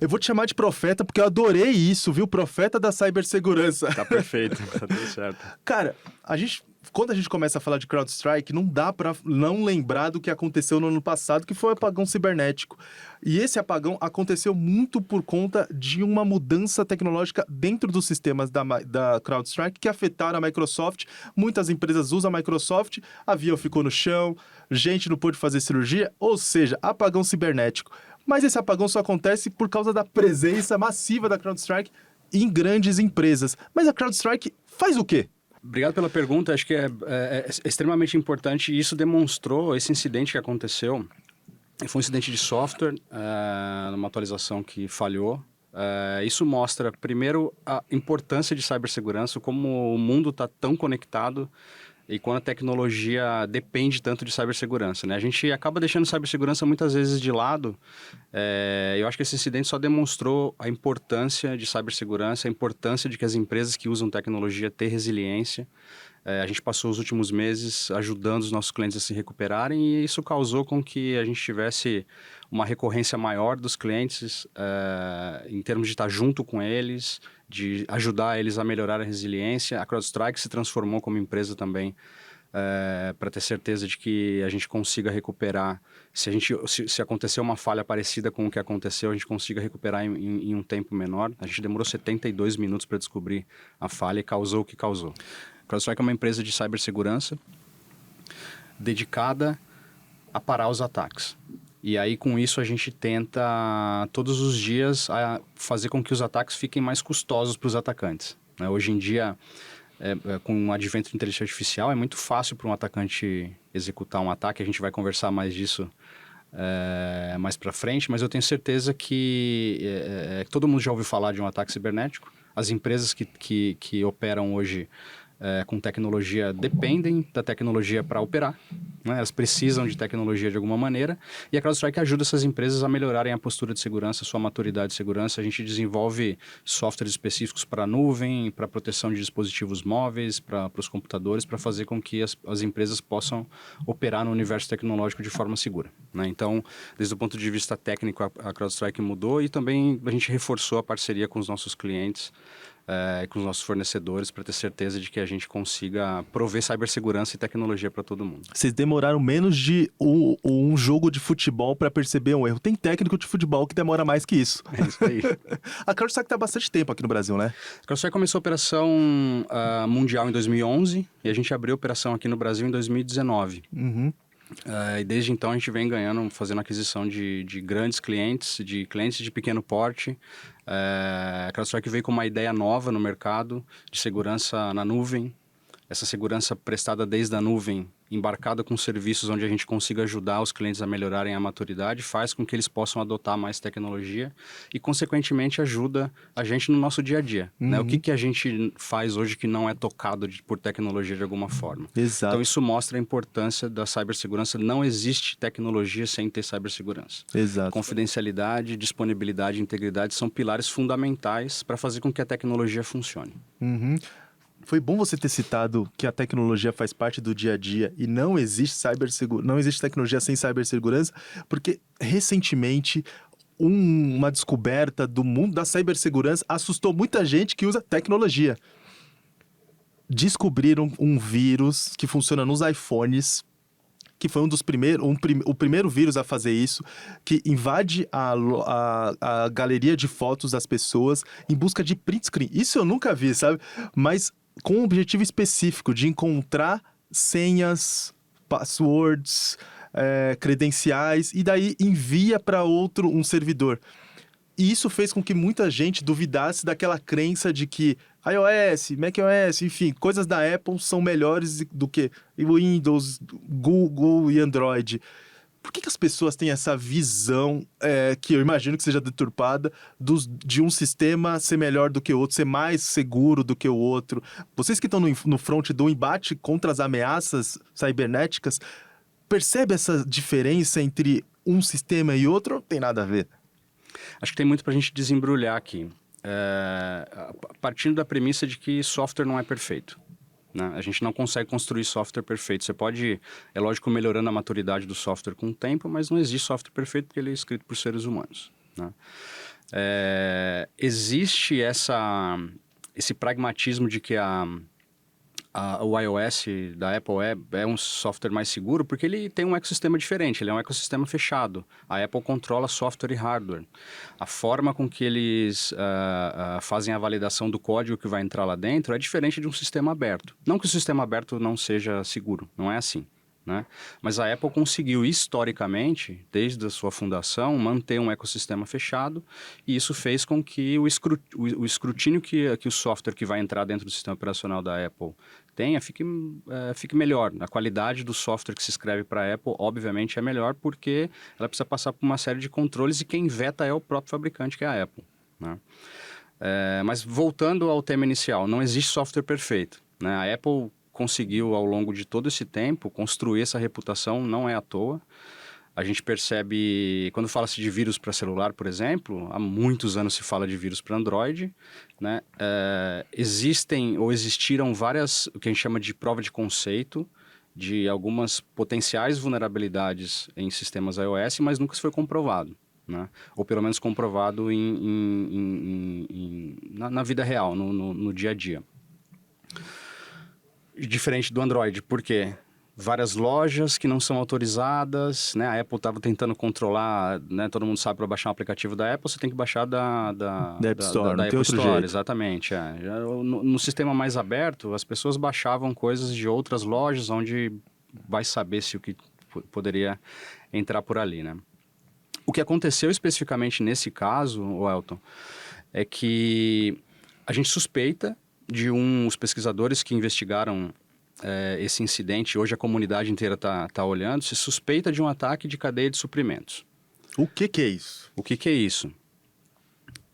Eu vou te chamar de profeta porque eu adorei isso, viu? Profeta da cibersegurança. Tá perfeito, tá tudo certo. Cara, quando a gente começa a falar de CrowdStrike, não dá pra não lembrar do que aconteceu no ano passado, que foi o apagão cibernético. E esse apagão aconteceu muito por conta de uma mudança tecnológica dentro dos sistemas da CrowdStrike que afetaram a Microsoft. Muitas empresas usam a Microsoft, avião ficou no chão, gente não pôde fazer cirurgia, ou seja, apagão cibernético. Mas esse apagão só acontece por causa da presença massiva da CrowdStrike em grandes empresas. Mas a CrowdStrike faz o quê? Obrigado pela pergunta, acho que é extremamente importante e isso demonstrou, esse incidente que aconteceu, foi um incidente de software, numa atualização que falhou. Isso mostra, primeiro, a importância de cibersegurança, como o mundo está tão conectado e quando a tecnologia depende tanto de cibersegurança, né? A gente acaba deixando cibersegurança muitas vezes de lado. Eu acho que esse incidente só demonstrou a importância de cibersegurança, a importância de que as empresas que usam tecnologia ter resiliência. A gente passou os últimos meses ajudando os nossos clientes a se recuperarem e isso causou com que a gente tivesse uma recorrência maior dos clientes em termos de estar junto com eles, de ajudar eles a melhorar a resiliência. A CrowdStrike se transformou como empresa também para ter certeza de que a gente consiga recuperar. Se acontecer uma falha parecida com o que aconteceu, a gente consiga recuperar em um tempo menor. A gente demorou 72 minutos para descobrir a falha e causou o que causou. A CrowdStrike é uma empresa de cibersegurança dedicada a parar os ataques. E aí, com isso, a gente tenta, todos os dias, fazer com que os ataques fiquem mais custosos para os atacantes, né? Hoje em dia, com o advento de inteligência artificial, é muito fácil para um atacante executar um ataque. A gente vai conversar mais disso mais para frente, mas eu tenho certeza que todo mundo já ouviu falar de um ataque cibernético. As empresas que operam hoje com tecnologia dependem da tecnologia para operar, né? Elas precisam de tecnologia de alguma maneira e a CrowdStrike ajuda essas empresas a melhorarem a postura de segurança, a sua maturidade de segurança. A gente desenvolve softwares específicos para a nuvem, para proteção de dispositivos móveis, para os computadores, para fazer com que as empresas possam operar no universo tecnológico de forma segura, né? Então, desde o ponto de vista técnico, a CrowdStrike mudou e também a gente reforçou a parceria com os nossos clientes, com os nossos fornecedores, para ter certeza de que a gente consiga prover cibersegurança e tecnologia para todo mundo. Vocês demoraram menos de um jogo de futebol para perceber um erro. Tem técnico de futebol que demora mais que isso. É isso aí. A CrowdStrike está há bastante tempo aqui no Brasil, né? A CrowdStrike começou a operação mundial em 2011 e a gente abriu a operação aqui no Brasil em 2019. Uhum. E desde então a gente vem fazendo aquisição de grandes clientes de pequeno porte. A CrowdStrike veio com uma ideia nova no mercado de segurança na nuvem. Essa segurança prestada desde a nuvem, embarcada com serviços onde a gente consiga ajudar os clientes a melhorarem a maturidade, faz com que eles possam adotar mais tecnologia e, consequentemente, ajuda a gente no nosso dia a dia. Uhum. Né? O que a gente faz hoje que não é tocado por tecnologia de alguma forma? Exato. Então, isso mostra a importância da cibersegurança. Não existe tecnologia sem ter cibersegurança. Exato. Confidencialidade, disponibilidade e integridade são pilares fundamentais para fazer com que a tecnologia funcione. Uhum. Foi bom você ter citado que a tecnologia faz parte do dia a dia e não existe tecnologia sem cibersegurança, porque recentemente uma descoberta do mundo da cibersegurança assustou muita gente que usa tecnologia. Descobriram um vírus que funciona nos iPhones, que foi o primeiro vírus a fazer isso, que invade a galeria de fotos das pessoas em busca de print screen. Isso eu nunca vi, sabe? Mas com um objetivo específico de encontrar senhas, passwords, credenciais, e daí envia para um servidor. E isso fez com que muita gente duvidasse daquela crença de que iOS, macOS, enfim, coisas da Apple são melhores do que Windows, Google e Android. Por que as pessoas têm essa visão, que eu imagino que seja deturpada, de um sistema ser melhor do que o outro, ser mais seguro do que o outro? Vocês que estão no front do embate contra as ameaças cibernéticas, percebe essa diferença entre um sistema e outro ou não tem nada a ver? Acho que tem muito para a gente desembrulhar aqui. Partindo da premissa de que software não é perfeito, né? A gente não consegue construir software perfeito. Você pode, é lógico, melhorando a maturidade do software com o tempo, mas não existe software perfeito porque ele é escrito por seres humanos, né? Existe esse pragmatismo de que o iOS da Apple é um software mais seguro porque ele tem um ecossistema diferente, ele é um ecossistema fechado. A Apple controla software e hardware. A forma com que eles fazem a validação do código que vai entrar lá dentro é diferente de um sistema aberto. Não que o sistema aberto não seja seguro, não é assim. Né? Mas a Apple conseguiu, historicamente, desde a sua fundação, manter um ecossistema fechado e isso fez com que o escrutínio que o software que vai entrar dentro do sistema operacional da Apple tenha, fique melhor. A qualidade do software que se escreve para a Apple, obviamente, é melhor porque ela precisa passar por uma série de controles e quem veta é o próprio fabricante, que é a Apple. Né? Mas voltando ao tema inicial, não existe software perfeito. Né? A Apple conseguiu, ao longo de todo esse tempo, construir essa reputação, não é à toa. A gente percebe, quando fala-se de vírus para celular, por exemplo, há muitos anos se fala de vírus para Android, né? Existiram várias, o que a gente chama de prova de conceito, de algumas potenciais vulnerabilidades em sistemas iOS, mas nunca se foi comprovado. Né? Ou pelo menos comprovado na vida real, no dia a dia. Diferente do Android, por quê? Várias lojas que não são autorizadas, né? A Apple estava tentando controlar, né? Todo mundo sabe, para baixar um aplicativo da Apple, você tem que baixar da App Store, da não tem Apple outro Store, jeito. exatamente. No sistema mais aberto, as pessoas baixavam coisas de outras lojas, onde vai saber se o que poderia entrar por ali, né? O que aconteceu especificamente nesse caso, Elton, é que a gente suspeita de os pesquisadores que investigaram esse incidente, hoje a comunidade inteira está olhando, se suspeita de um ataque de cadeia de suprimentos. O que é isso? O que é isso?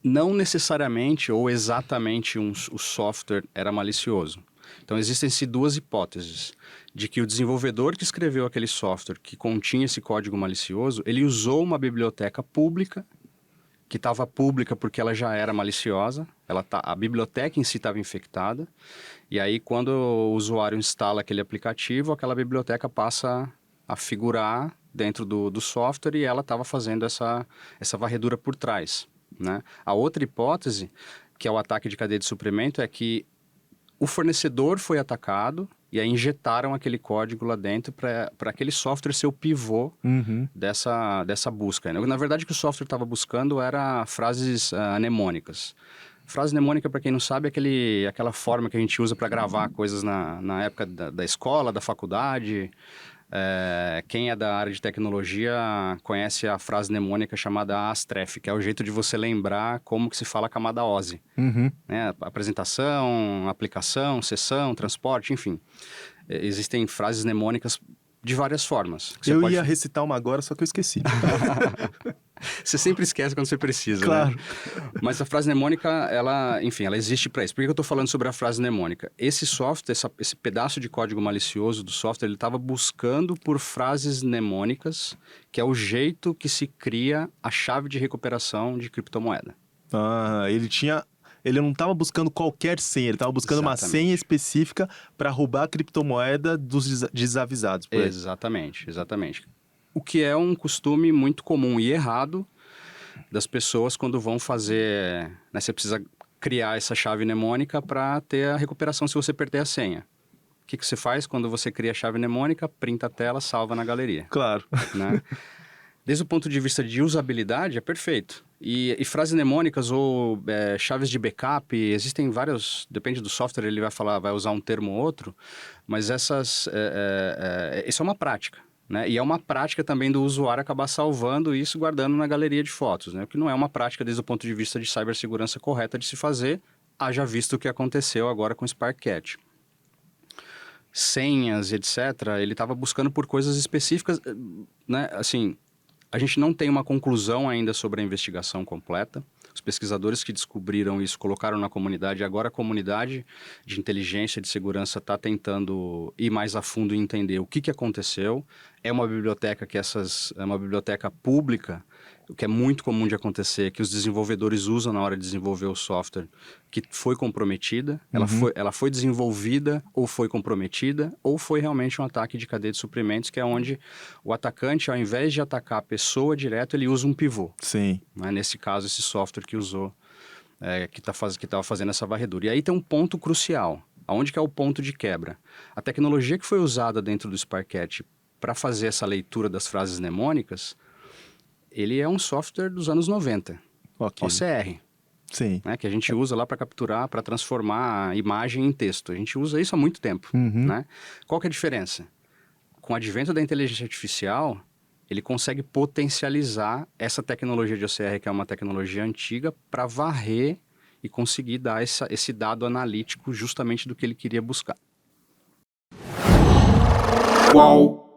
Não necessariamente ou exatamente o software era malicioso. Então, existem-se duas hipóteses de que o desenvolvedor que escreveu aquele software que continha esse código malicioso, ele usou uma biblioteca pública, que estava pública porque ela já era maliciosa, a biblioteca em si estava infectada, e aí quando o usuário instala aquele aplicativo, aquela biblioteca passa a figurar dentro do software e ela estava fazendo essa varredura por trás. Né? A outra hipótese, que é o ataque de cadeia de suprimento, é que o fornecedor foi atacado e aí injetaram aquele código lá dentro para aquele software ser o pivô dessa busca. Na verdade, o que o software estava buscando era frases mnemônicas. Frase mnemônica, para quem não sabe, é aquela forma que a gente usa para gravar coisas na época da escola, da faculdade. Quem é da área de tecnologia conhece a frase mnemônica chamada ASTREF, que é o jeito de você lembrar como que se fala a camada OSI. Né? Apresentação, aplicação, sessão, transporte, enfim. Existem frases mnemônicas de várias formas. Eu ia recitar uma agora, só que eu esqueci. Você sempre esquece quando você precisa, claro. Né? Mas a frase mnemônica, ela existe para isso. Por que eu estou falando sobre a frase mnemônica? Esse software, esse pedaço de código malicioso do software, ele estava buscando por frases mnemônicas, que é o jeito que se cria a chave de recuperação de criptomoeda. Ele não estava buscando qualquer senha, ele estava buscando uma senha específica para roubar a criptomoeda dos desavisados. Exatamente. O que é um costume muito comum e errado das pessoas quando vão fazer... Né, você precisa criar essa chave mnemônica para ter a recuperação se você perder a senha. O que você faz quando você cria a chave mnemônica? Printa a tela, salva na galeria. Claro. Né? Desde o ponto de vista de usabilidade, é perfeito. E frases mnemônicas ou chaves de backup, existem vários... Depende do software, ele vai usar um termo ou outro, mas isso é uma prática. Né? E é uma prática também do usuário acabar salvando isso e guardando na galeria de fotos, né? O que não é uma prática desde o ponto de vista de cibersegurança correta de se fazer, haja visto o que aconteceu agora com o Sparkcat. Senhas, etc., ele estava buscando por coisas específicas, né? Assim, a gente não tem uma conclusão ainda sobre a investigação completa. Os pesquisadores que descobriram isso colocaram na comunidade, e agora a comunidade de inteligência e de segurança está tentando ir mais a fundo e entender o que aconteceu. É uma biblioteca uma biblioteca pública. o que é muito comum de acontecer, que os desenvolvedores usam na hora de desenvolver o software, que foi comprometida, ela foi desenvolvida ou foi comprometida, ou foi realmente um ataque de cadeia de suprimentos, que é onde o atacante, ao invés de atacar a pessoa direto, ele usa um pivô. Sim. Né? Nesse caso, esse software que usou, que estava fazendo essa varredura. E aí tem um ponto crucial. Aonde que é o ponto de quebra? A tecnologia que foi usada dentro do Sparkcat para fazer essa leitura das frases mnemônicas, ele é um software dos anos 90, Ok. OCR, Sim. né, que a gente usa lá para capturar, para transformar a imagem em texto. A gente usa isso há muito tempo. Né? Qual que é a diferença? Com o advento da inteligência artificial, ele consegue potencializar essa tecnologia de OCR, que é uma tecnologia antiga, para varrer e conseguir dar esse dado analítico justamente do que ele queria buscar. Qual?